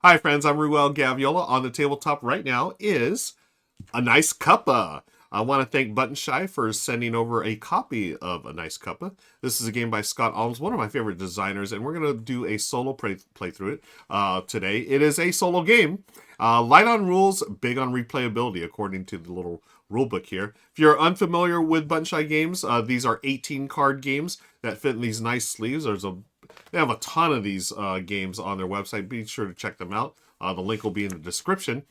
Hi, friends. I'm Ruel Gaviola. On the tabletop right now is a Nice Cuppa. I want to thank Button Shy for sending over a copy of A Nice Cuppa. This is a game by Scott Almes, one of my favorite designers, and we're going to do a solo playthrough today. It is a solo game. Light on rules, big on replayability, according to the little rule book here. If you're unfamiliar with Button Shy games, these are 18-card games that fit in these nice sleeves. They have a ton of these games on their website. Be sure to check them out. The link will be in the description.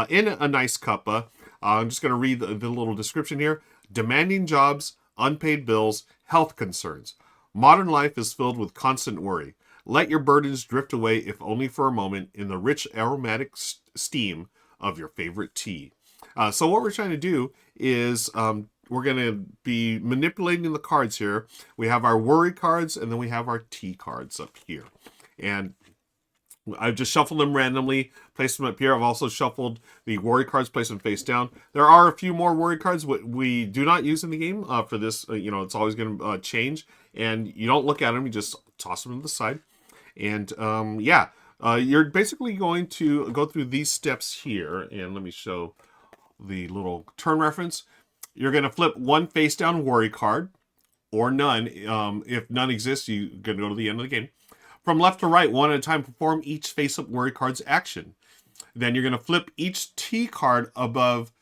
In A Nice Cuppa, I'm just going to read the little description here. Demanding jobs, unpaid bills, health concerns. Modern life is filled with constant worry. Let your burdens drift away, if only for a moment, in the rich aromatic steam of your favorite tea. So what we're trying to do is we're going to be manipulating the cards here. We have our worry cards, and then we have our tea cards up here. And I've just shuffled them randomly, placed them up here. I've also shuffled the worry cards, placed them face down. There are a few more worry cards we do not use in the game for this. It's always going to change. And you don't look at them, you just toss them to the side. And you're basically going to go through these steps here. And let me show the little turn reference. You're going to flip one face down worry card, or none. If none exists, you're going to go to the end of the game. From left to right, one at a time, perform each face-up worry card's action. Then you're going to flip each T card above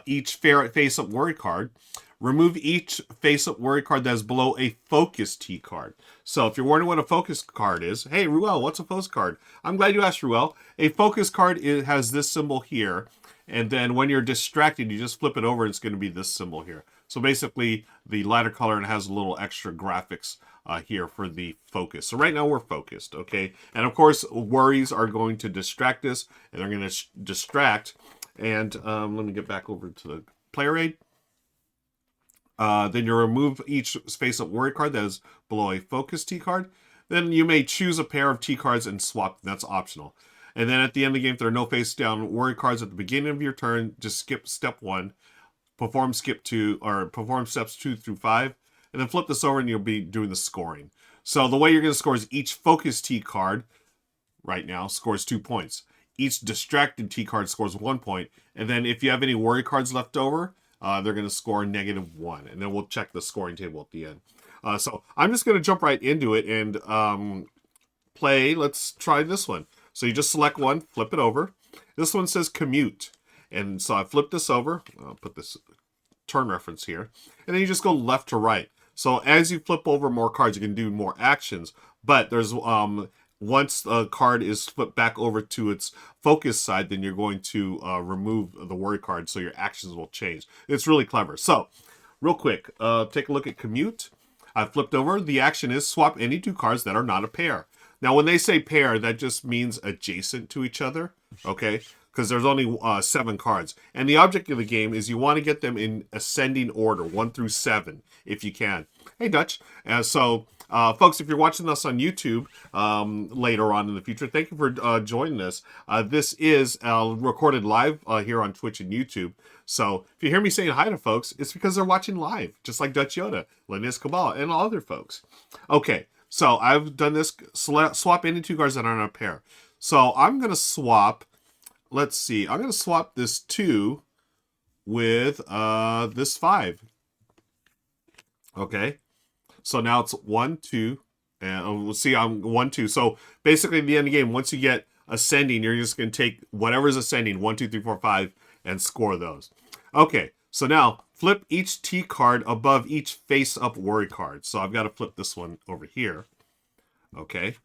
each face-up worry card. Remove each face-up worry card that is below a focus T card. So if you're wondering what a focus card is, hey, Ruel, what's a focus card? I'm glad you asked, Ruel. A focus card has this symbol here. And then when you're distracted, you just flip it over and it's going to be this symbol here. So basically, the lighter color and has a little extra graphics here for the focus. So right now we're focused, okay? And of course, worries are going to distract us, and they're going to distract. And let me get back over to the player aid. Then you remove each face-up worry card that is below a focus T card. Then you may choose a pair of T cards and swap them. That's optional. And then at the end of the game, if there are no face-down worry cards at the beginning of your turn, just skip step 1, perform steps 2 through 5, and then flip this over and you'll be doing the scoring. So the way you're going to score is each focus T card right now scores 2 points. Each distracted T card scores 1 point. And then if you have any worry cards left over, they're going to score -1. And then we'll check the scoring table at the end. So I'm just going to jump right into it and play. Let's try this one. So you just select one, flip it over. This one says commute. And so I flip this over. I'll put this turn reference here. And then you just go left to right. So as you flip over more cards, you can do more actions. But there's once a card is flipped back over to its focus side, then you're going to remove the worry card, so your actions will change. It's really clever. So real quick, take a look at commute. I flipped over. The action is swap any 2 cards that are not a pair. Now, when they say pair, that just means adjacent to each other, okay? Because there's only 7 cards. And the object of the game is you want to get them in ascending order, 1 through 7, if you can. Hey, Dutch. So, folks, if you're watching us on YouTube later on in the future, thank you for joining us. This is recorded live here on Twitch and YouTube. So if you hear me saying hi to folks, it's because they're watching live, just like Dutch Yoda, Linus Kabbalah, and all other folks. Okay. So I've done this, swap any 2 cards that aren't a pair. So I'm going to swap, let's see, I'm going to swap this 2 with this 5. Okay. So now it's 1, 2, and we'll see, I'm 1, 2. So basically at the end of the game, once you get ascending, you're just going to take whatever's ascending, 1, 2, 3, 4, 5, and score those. Okay. So now, flip each T card above each face-up worry card. So I've got to flip this one over here. Okay.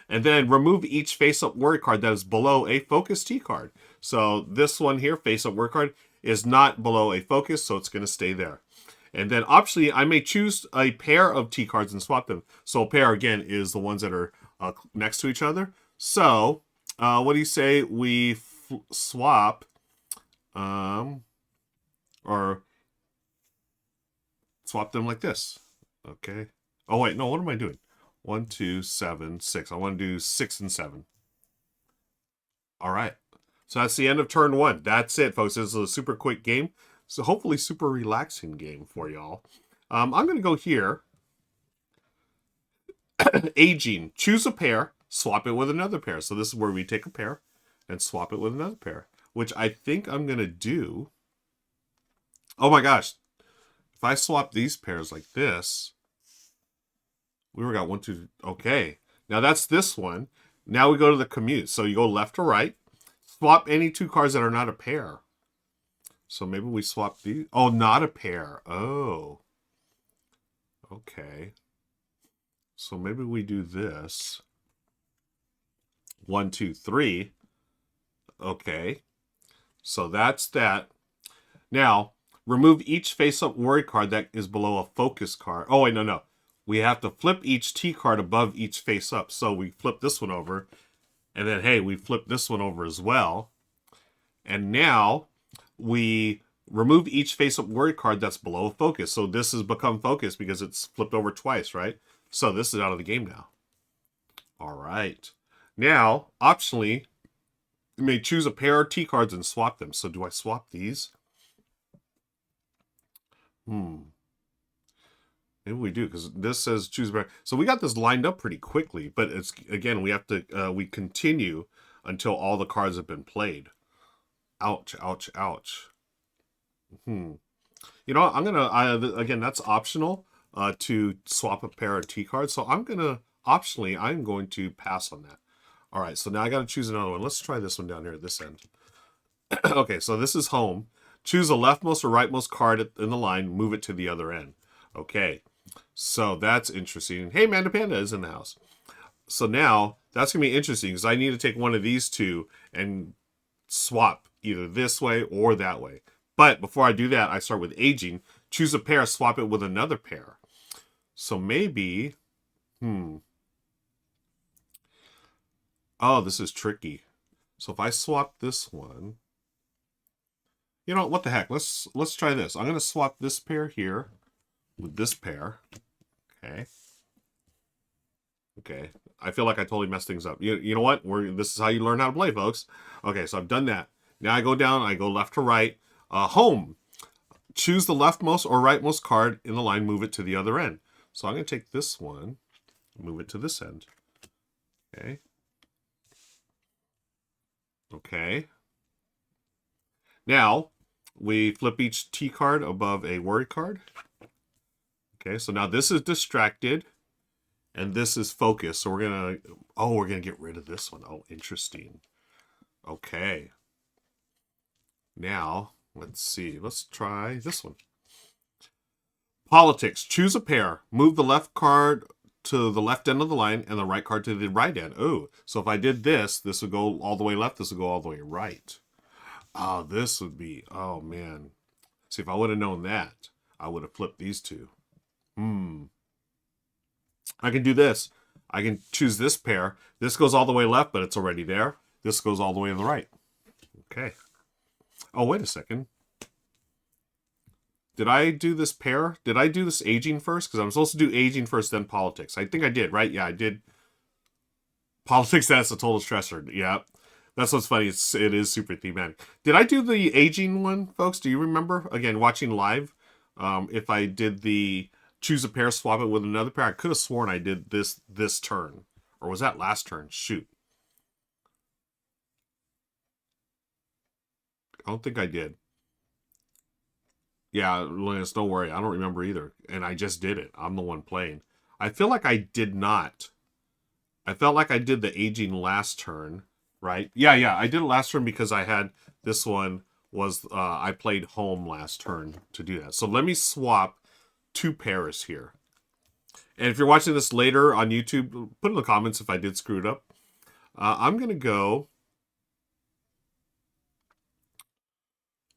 And then remove each face-up worry card that is below a focus T card. So this one here, face-up worry card, is not below a focus, so it's going to stay there. And then optionally, I may choose a pair of T cards and swap them. So a pair, again, is the ones that are next to each other. So what do you say we swap... or swap them like this. Okay. Oh, wait. No, what am I doing? 1, 2, 7, 6. I want to do 6 and 7. All right. So that's the end of turn 1. That's it, folks. This is a super quick game. So hopefully super relaxing game for y'all. I'm going to go here. Aging. Choose a pair. Swap it with another pair. So this is where we take a pair. and swap it with another pair, which I think I'm going to do. Oh my gosh. If I swap these pairs like this, we got 1, 2. Okay. Now that's this one. Now we go to the commute. So you go left to right. Swap any 2 cards that are not a pair. So maybe we swap these. Oh, not a pair. Oh. Okay. So maybe we do this. 1, 2, 3. Okay. So that's that. Now, remove each face-up worry card that is below a focus card. Oh, wait, no. We have to flip each T card above each face-up. So we flip this one over. And then, hey, we flip this one over as well. And now we remove each face-up worry card that's below a focus. So this has become focus because it's flipped over twice, right? So this is out of the game now. All right. Now, optionally, you may choose a pair of T cards and swap them. So do I swap these? Maybe we do, because this says choose a pair. So we got this lined up pretty quickly, but it's, again, we have to, we continue until all the cards have been played. Ouch, ouch, ouch. You know what? I'm going to, again, that's optional to swap a pair of T cards. So I'm going to, optionally, I'm going to pass on that. All right, so now I got to choose another one. Let's try this one down here at this end. Okay, so this is home. Choose the leftmost or rightmost card in the line, move it to the other end. Okay, so that's interesting. Hey, Manda Panda is in the house. So now, that's going to be interesting because I need to take one of these 2 and swap either this way or that way. But before I do that, I start with aging. Choose a pair, swap it with another pair. So maybe, oh, this is tricky. So if I swap this one, you know what the heck? Let's try this. I'm going to swap this pair here with this pair. Okay. Okay. I feel like I totally messed things up. You know what? This is how you learn how to play, folks. Okay, so I've done that. Now I go down. I go left to right. Home. Choose the leftmost or rightmost card in the line. Move it to the other end. So I'm going to take this one, move it to this end. Okay. Okay. Now, we flip each T card above a worry card. Okay, so now this is distracted, and this is focused. So we're gonna get rid of this one. Oh, interesting. Okay. Now, let's see. Let's try this one. Politics. Choose a pair. Move the left card to the left end of the line and the right card to the right end. Oh, so if I did this, this would go all the way left. This would go all the way right. Oh, this would be, oh man. See, if I would have known that, I would have flipped these 2. I can do this. I can choose this pair. This goes all the way left, but it's already there. This goes all the way to the right. Okay. Oh, wait a second. Did I do this pair? Did I do this aging first? Because I'm supposed to do aging first, then politics. I think I did, right? Yeah, I did. Politics, that's a total stressor. Yeah. That's what's funny. It is super thematic. Did I do the aging one, folks? Do you remember? Again, watching live. If I did the choose a pair, swap it with another pair. I could have sworn I did this turn. Or was that last turn? Shoot. I don't think I did. Yeah, Linus, don't worry. I don't remember either. And I just did it. I'm the one playing. I feel like I did not. I felt like I did the aging last turn, right? Yeah. I did it last turn because I had this one was, I played home last turn to do that. So let me swap 2 pairs here. And if you're watching this later on YouTube, put in the comments if I did screw it up. I'm going to go.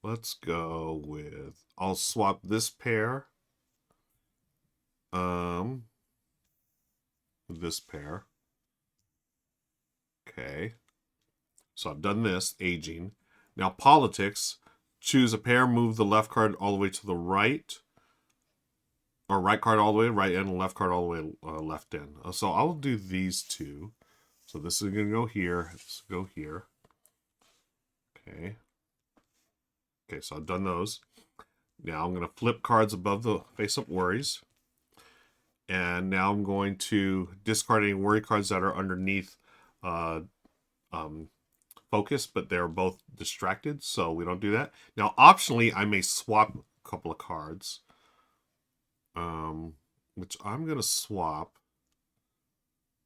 Let's go with, I'll swap this pair. With this pair. Okay. So I've done this, aging. Now politics, choose a pair, move the left card all the way to the right. Or right card all the way right end, left card all the way left end. So I'll do these 2. So this is going to go here. This will go here. Okay. Okay, so I've done those. Now I'm going to flip cards above the face-up worries. And now I'm going to discard any worry cards that are underneath focused, but they're both distracted, so we don't do that. Now, optionally, I may swap a couple of cards, which I'm going to swap.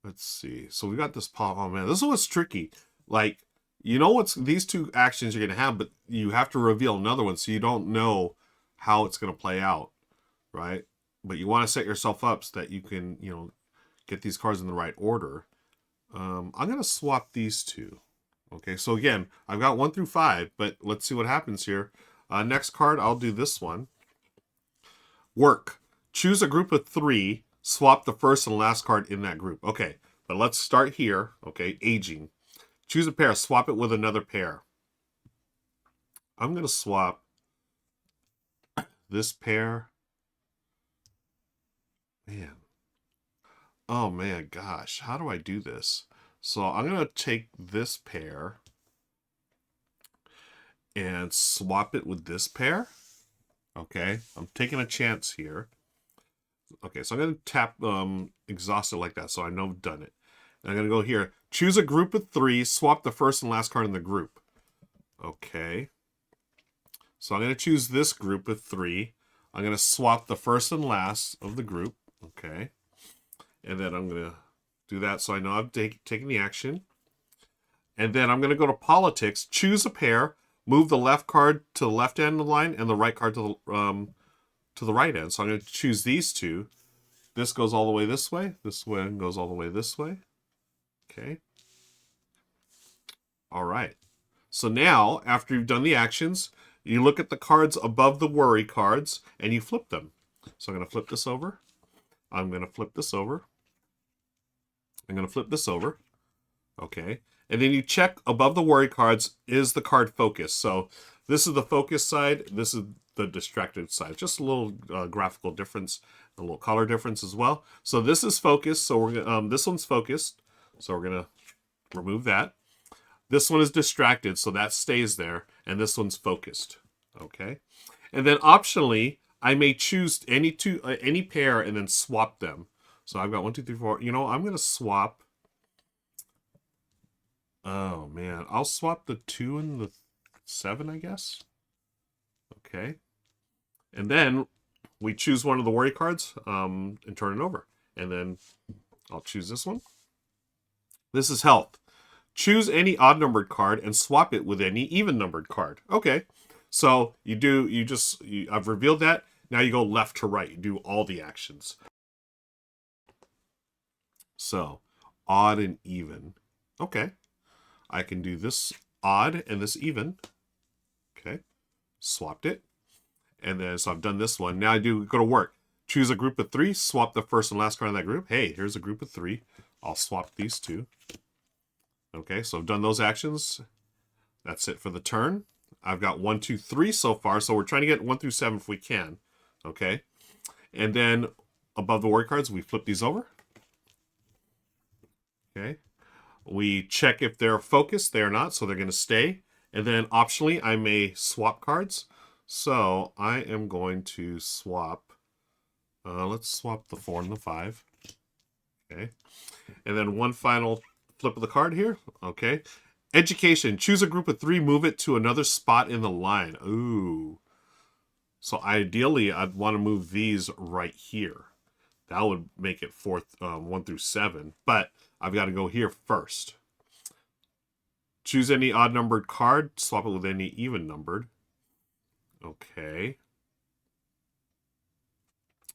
Let's see. So we got this pop. Oh, man, this is what's tricky. Like, you know what's these two actions you're going to have, but you have to reveal another one, so you don't know how it's going to play out, right? But you want to set yourself up so that you can, you know, get these cards in the right order. I'm going to swap these two. Okay, so again, I've got 1 through 5, but let's see what happens here. Next card, I'll do this one. Work. Choose a group of 3. Swap the first and last card in that group. Okay, but let's start here. Okay, aging. Choose a pair. Swap it with another pair. I'm going to swap this pair. Man. Oh, man, gosh. How do I do this? So I'm going to take this pair and swap it with this pair. Okay, I'm taking a chance here. Okay, so I'm going to tap exhaust it like that, so I know I've done it. And I'm going to go here. Choose a group of 3. Swap the first and last card in the group. Okay. So I'm going to choose this group of 3. I'm going to swap the first and last of the group. Okay. And then I'm going to do that so I know I've taken the action. And then I'm going to go to politics. Choose a pair. Move the left card to the left end of the line and the right card to the right end. So I'm going to choose these two. This goes all the way this way. This one goes all the way this way. Okay. All right. So now, after you've done the actions, you look at the cards above the worry cards and you flip them. So I'm going to flip this over. I'm going to flip this over. I'm going to flip this over. Okay. And then you check above the worry cards, is the card focused? So this is the focus side. This is the distracted side. Just a little graphical difference, a little color difference as well. So this is focused. So we're gonna, this one's focused. So we're going to remove that. This one is distracted, so that stays there. And this one's focused. Okay. And then optionally, I may choose any pair and then swap them. So I've got 1, 2, 3, 4. You know, I'm going to swap. Oh, man. I'll swap the 2 and the 7, I guess. Okay. And then we choose one of the worry cards and turn it over. And then I'll choose this one. This is health. Choose any odd-numbered card and swap it with any even-numbered card. Okay. So I've revealed that. Now you go left to right. You do all the actions. So, odd and even. Okay. I can do this odd and this even. Okay. Swapped it. And then, so I've done this one. Now I go to work. Choose a group of 3. Swap the first and last card in that group. Hey, here's a group of 3. I'll swap these 2. Okay, so I've done those actions. That's it for the turn. I've got 1, 2, 3 so far. So we're trying to get 1 through 7 if we can. Okay. And then above the worry cards, we flip these over. Okay. We check if they're focused. They are not, so they're going to stay. And then optionally, I may swap cards. So I am going to swap. Let's swap the 4 and the 5. Okay. And then one final flip of the card here. Okay. Education. Choose a group of 3. Move it to another spot in the line. Ooh. So ideally, I'd want to move these right here. That would make it 1 through 7. But I've got to go here first. Choose any odd-numbered card. Swap it with any even-numbered. Okay.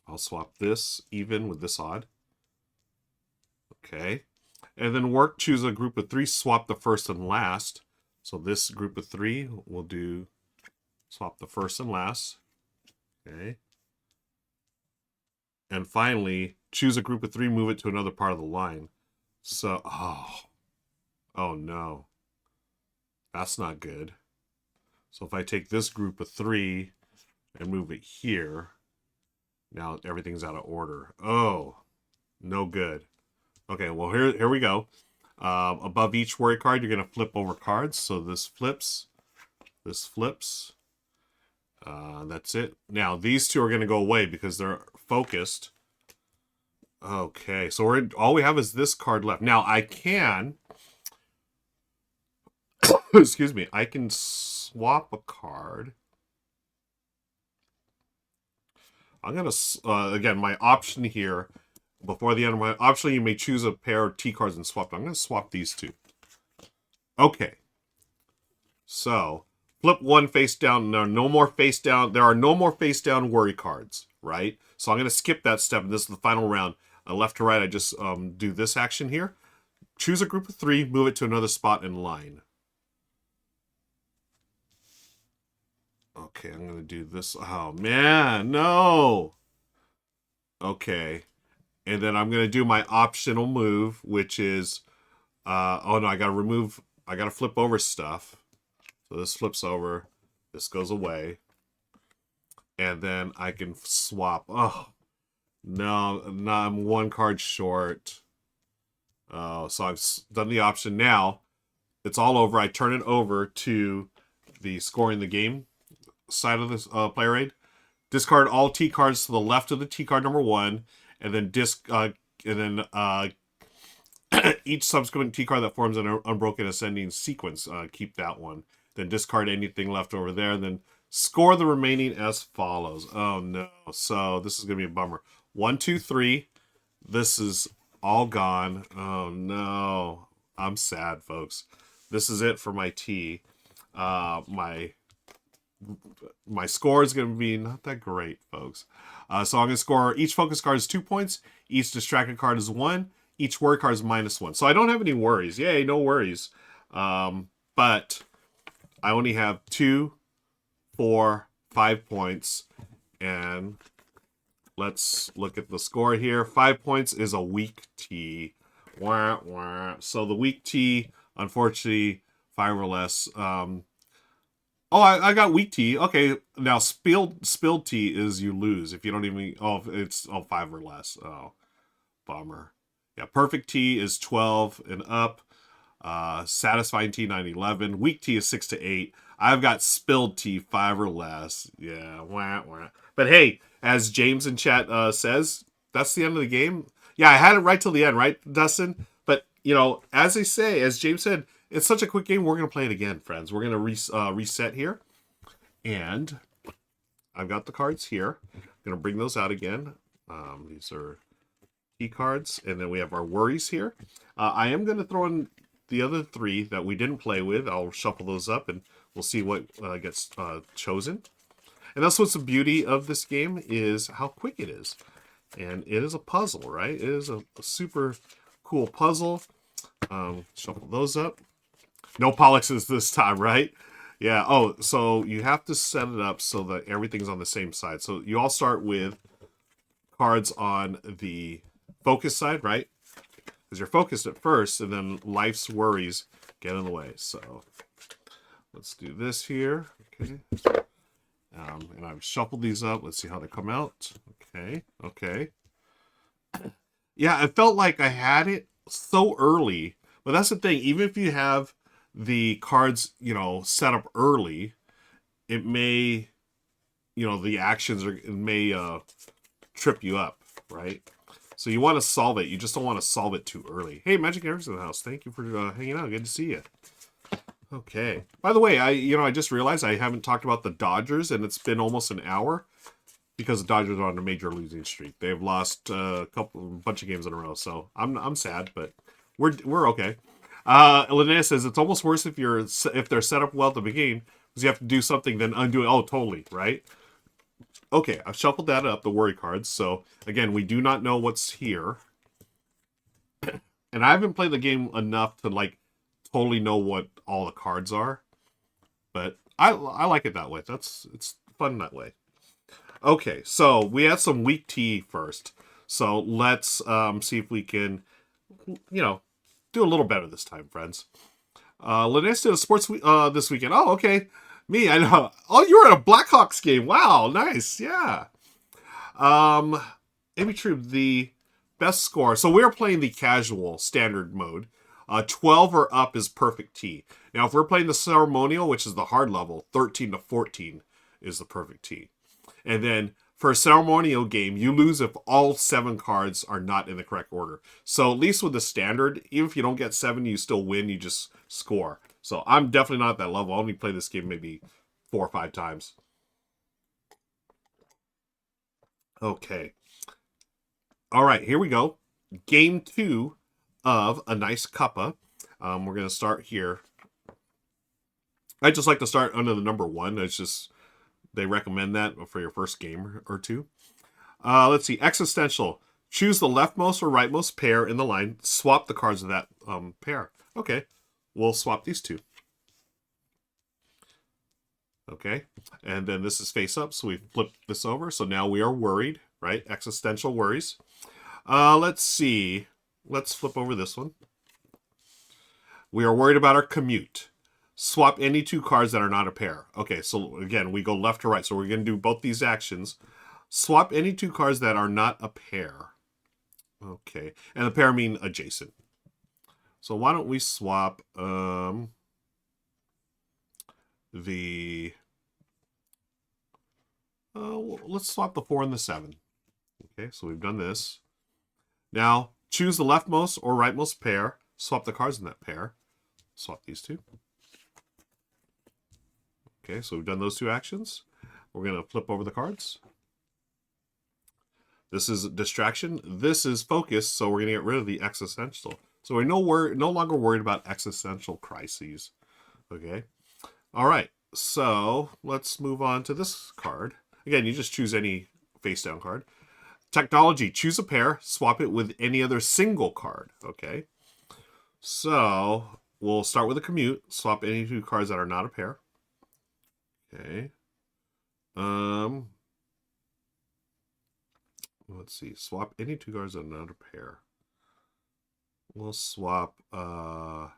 I'll swap this even with this odd. Okay. And then work, choose a group of 3. Swap the first and last. So this group of 3 will do swap the first and last. Okay. And finally, choose a group of 3, move it to another part of the line. So, oh no. That's not good. So if I take this group of 3 and move it here, now everything's out of order. Oh, no good. Okay, well, here we go. Above each worry card, you're going to flip over cards. So this flips. This flips. That's it. Now, these 2 are going to go away because they're focused. Okay, so all we have is this card left. Now, I can excuse me, I can swap a card. I'm going to, again, my option here, before the end of my option, you may choose a pair of T cards and swap them. I'm going to swap these two. Okay. So, flip one face down. There are no more face down. There are no more face down worry cards, right? So I'm going to skip that step, and this is the final round. Left to right, I just do this action here. Choose a group of 3, move it to another spot in line. Okay, I'm going to do this. Oh, man, no. Okay. And then I'm going to do my optional move, which is, oh no, I got to flip over stuff. So this flips over, this goes away. And then I can swap. Oh, no, I'm 1 card short. Oh, so I've done the option. Now, it's all over. I turn it over to the scoring the game side of this player aid. Discard all T cards to the left of the T card number 1, and then each subsequent T card that forms an unbroken ascending sequence. Keep that one. Then discard anything left over there, and then score the remaining as follows. Oh no! So this is gonna be a bummer. 1, 2, 3. This is all gone. Oh no! I'm sad, folks. This is it for my T. My score is going to be not that great, folks. So I'm going to score, each focus card is 2 points, each distracted card is 1, each worry card is -1. So I don't have any worries. Yay, no worries. But I only have 2, 4, 5 points. And let's look at the score here. 5 points is a weak T. Wah, wah. So the weak T, unfortunately, 5 or less. Oh, I got weak T. Okay, now spilled T is you lose if you don't even. Oh, it's 5 or less. Oh, bummer. Yeah, perfect T is 12 and up. Satisfying T 9, 11. Weak T is 6 to 8. I've got spilled T 5 or less. Yeah, wah, wah. But hey, as James in chat says, that's the end of the game. Yeah, I had it right till the end, right, Dustin? But you know, as they say, as James said. It's such a quick game, we're going to play it again, friends. We're going to reset here. And I've got the cards here. I'm going to bring those out again. These are key cards. And then we have our worries here. I am going to throw in the other 3 that we didn't play with. I'll shuffle those up and we'll see what gets chosen. And that's what's the beauty of this game is how quick it is. And it is a puzzle, right? It is a super cool puzzle. Shuffle those up. No polluxes this time, right? Yeah. Oh, so you have to set it up so that everything's on the same side. So you all start with cards on the focus side, right? Because you're focused at first, and then life's worries get in the way. So let's do this here. Okay. And I've shuffled these up. Let's see how they come out. Okay. Okay. Yeah, I felt like I had it so early. But that's the thing. Even if you have the cards, you know, set up early, it may, you know, the actions it may trip you up, right? So you want to solve it. You just don't want to solve it too early. Hey, Magic Eric's in the house. Thank you for hanging out. Good to see you. Okay. By the way, I just realized I haven't talked about the Dodgers, and it's been almost an hour because the Dodgers are on a major losing streak. They've lost a bunch of games in a row, so I'm sad, but we're okay. Linnea says it's almost worse if they're set up well at the beginning because you have to do something then undo it. Oh, totally, right? Okay, I've shuffled that up, the worry cards. So again, we do not know what's here, and I haven't played the game enough to like totally know what all the cards are. But I like it that way. It's fun that way. Okay, so we had some weak tea first. So let's see if we can, you know, do a little better this time, friends. Linus did a sports this weekend. Oh, okay. Me, I know. Oh, you were at a Blackhawks game. Wow, nice. Yeah. Amy Troop, the best score. So we're playing the casual standard mode. 12 or up is perfect T. Now, if we're playing the ceremonial, which is the hard level, 13 to 14 is the perfect T. And then for a ceremonial game, you lose if all 7 cards are not in the correct order. So at least with the standard, even if you don't get 7, you still win. You just score. So I'm definitely not at that level. I only play this game maybe 4 or 5 times. Okay. All right, here we go. Game 2 of A Nice Cuppa. We're going to start here. I just like to start under the number 1. It's just, they recommend that for your first game or 2. Let's see. Existential. Choose the leftmost or rightmost pair in the line. Swap the cards of that pair. Okay. We'll swap these 2. Okay. And then this is face up, so we flip this over. So now we are worried, right? Existential worries. Let's see. Let's flip over this one. We are worried about our commute. Swap any 2 cards that are not a pair. Okay, so again, we go left to right. So we're going to do both these actions. Swap any 2 cards that are not a pair. Okay, and the pair mean adjacent. So why don't we swap let's swap the 4 and the 7. Okay, so we've done this. Now, choose the leftmost or rightmost pair. Swap the cards in that pair. Swap these 2. Okay, so we've done those 2 actions. We're going to flip over the cards. This is distraction. This is focus, so we're going to get rid of the existential. So we're no longer worried about existential crises. Okay? All right, so let's move on to this card. Again, you just choose any face-down card. Technology. Choose a pair. Swap it with any other single card. Okay? So we'll start with a commute. Swap any 2 cards that are not a pair. Okay. Let's see. Swap any 2 cards that are not a pair. We'll swap not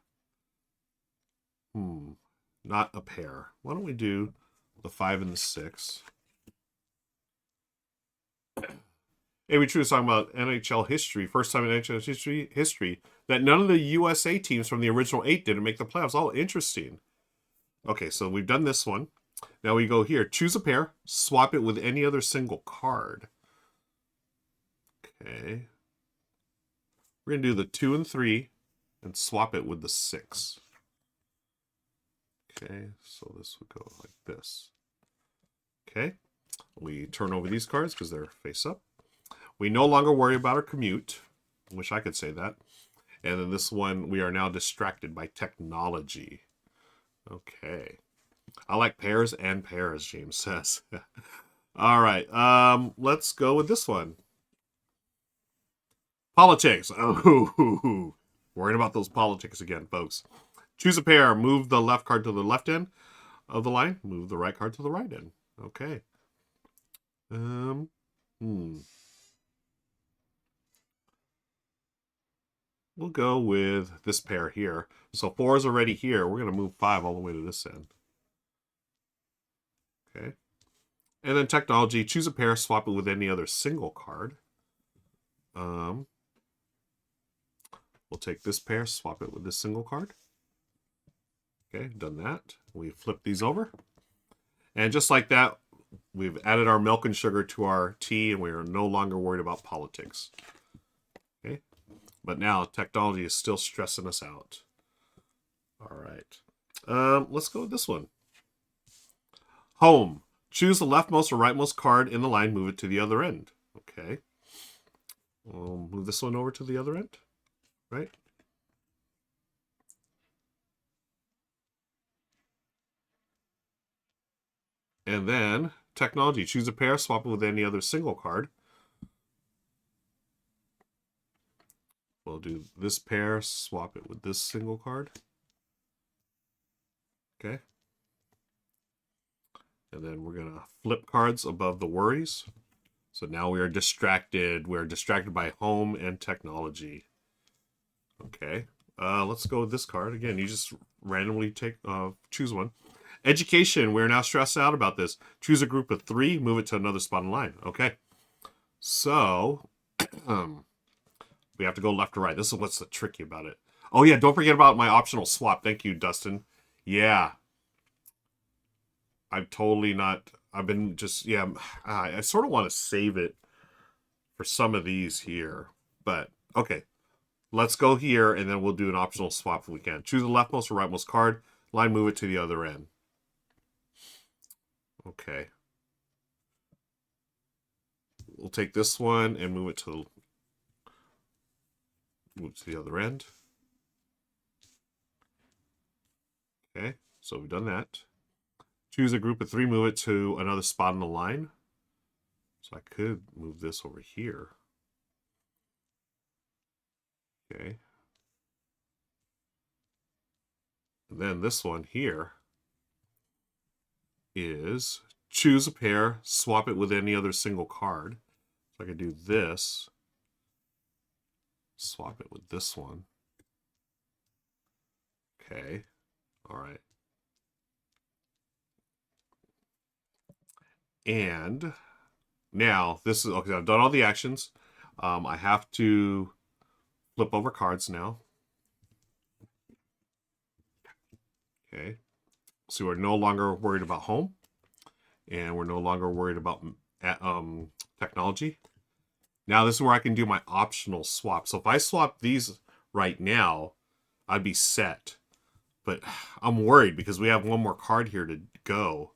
a pair. Why don't we do the 5 and the 6? Avery True is talking about NHL history. First time in NHL history that none of the USA teams from the original 8 didn't make the playoffs. Oh, interesting. Okay, so we've done this one. Now we go here. Choose a pair. Swap it with any other single card. Okay. We're going to do the 2 and 3 and swap it with the 6. Okay, so this would go like this. Okay. We turn over these cards because they're face up. We no longer worry about our commute. I wish I could say that. And then this one, we are now distracted by technology. Okay. I like pairs and pairs, James says. All right. Let's go with this one. Politics. Oh, worried about those politics again, folks. Choose a pair. Move the left card to the left end of the line. Move the right card to the right end. Okay. We'll go with this pair here. So 4 is already here. We're going to move 5 all the way to this end. Okay. And then technology. Choose a pair. Swap it with any other single card. We'll take this pair. Swap it with this single card. Okay, done that. We flip these over. And just like that, we've added our milk and sugar to our tea, and we are no longer worried about politics. Okay. But now technology is still stressing us out. All right. Let's go with this one. Home. Choose the leftmost or rightmost card in the line. Move it to the other end. Okay. We'll move this one over to the other end. Right. And then technology. Choose a pair. Swap it with any other single card. We'll do this pair, swap it with this single card. Okay. And then we're going to flip cards above the worries. So now we are distracted. We're distracted by home and technology. Okay. Let's go with this card. Again, you just randomly choose one. Education. We're now stressed out about this. Choose a group of 3. Move it to another spot in line. Okay. So... we have to go left to right. This is what's the tricky about it. Oh, yeah, don't forget about my optional swap. Thank you, Dustin. Yeah. I'm totally not... I've been just, yeah, I sort of want to save it for some of these here. But, okay. Let's go here, and then we'll do an optional swap if we can. Choose the leftmost or rightmost card. Line move it to the other end. Okay. We'll take this one and move it to the other end. Okay, so we've done that. Choose a group of 3, move it to another spot on the line. So I could move this over here. Okay. And then this one here is choose a pair, swap it with any other single card. So I could do this, swap it with this one. Okay, all right. And now this is, okay, I've done all the actions. I have to flip over cards now. Okay, so we're no longer worried about home, and we're no longer worried about technology. Now this is where I can do my optional swap. So if I swap these right now, I'd be set. But I'm worried because we have one more card here to go.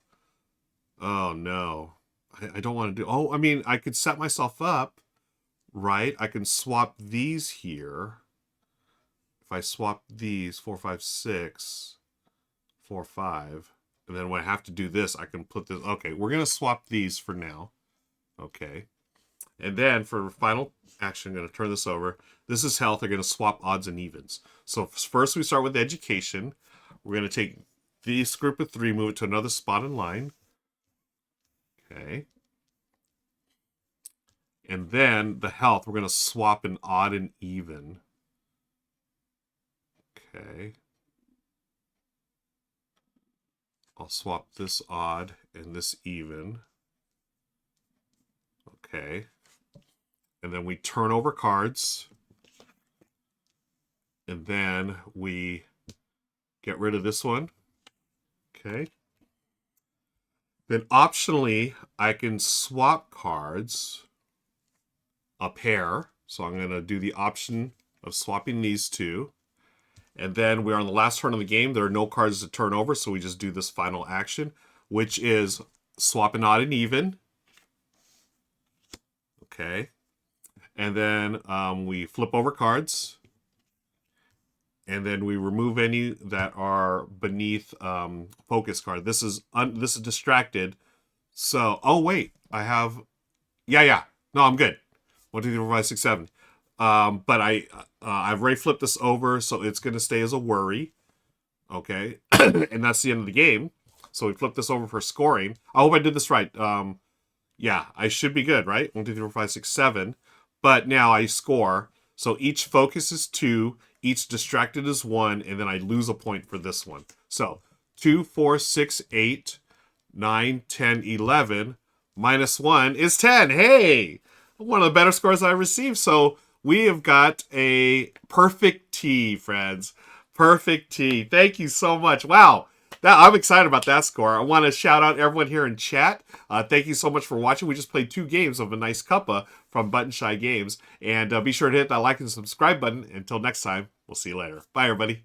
Oh no, I don't want to do, oh, I mean, I could set myself up, right? I can swap these here. If I swap these, 4, 5, 6, 4, 5, and then when I have to do this, I can put this, okay, we're going to swap these for now. Okay. And then for final action, I'm going to turn this over. This is health. They're going to swap odds and evens. So first we start with education. We're going to take this group of 3, move it to another spot in line. Okay. And then the health, we're going to swap an odd and even. Okay. I'll swap this odd and this even. Okay. And then we turn over cards. And then we get rid of this one. Okay. Then optionally, I can swap cards a pair. So I'm going to do the option of swapping these two. And then we're on the last turn of the game. There are no cards to turn over, so we just do this final action, which is swap an odd and even. Okay. And then we flip over cards. And then we remove any that are beneath focus card. This is distracted. So, oh wait, I have, yeah. No, I'm good. 1, 2, 3, 4, 5, 6, 7. But I've already flipped this over, so it's going to stay as a worry. Okay, and that's the end of the game. So we flip this over for scoring. I hope I did this right. Yeah, I should be good, right? 1, 2, 3, 4, 5, 6, 7. But now I score. So each focus is 2, each distracted is 1, and then I lose a point for this one. So 2, 4, 6, 8, 9, 10, 11, minus 1 is 10. Hey! One of the better scores I received. So we have got a perfect T, friends. Perfect T. Thank you so much. Wow. I'm excited about that score. I want to shout out everyone here in chat. Thank you so much for watching. We just played 2 games of a Nice Cuppa from Button Shy Games. And be sure to hit that like and subscribe button. Until next time, we'll see you later. Bye, everybody.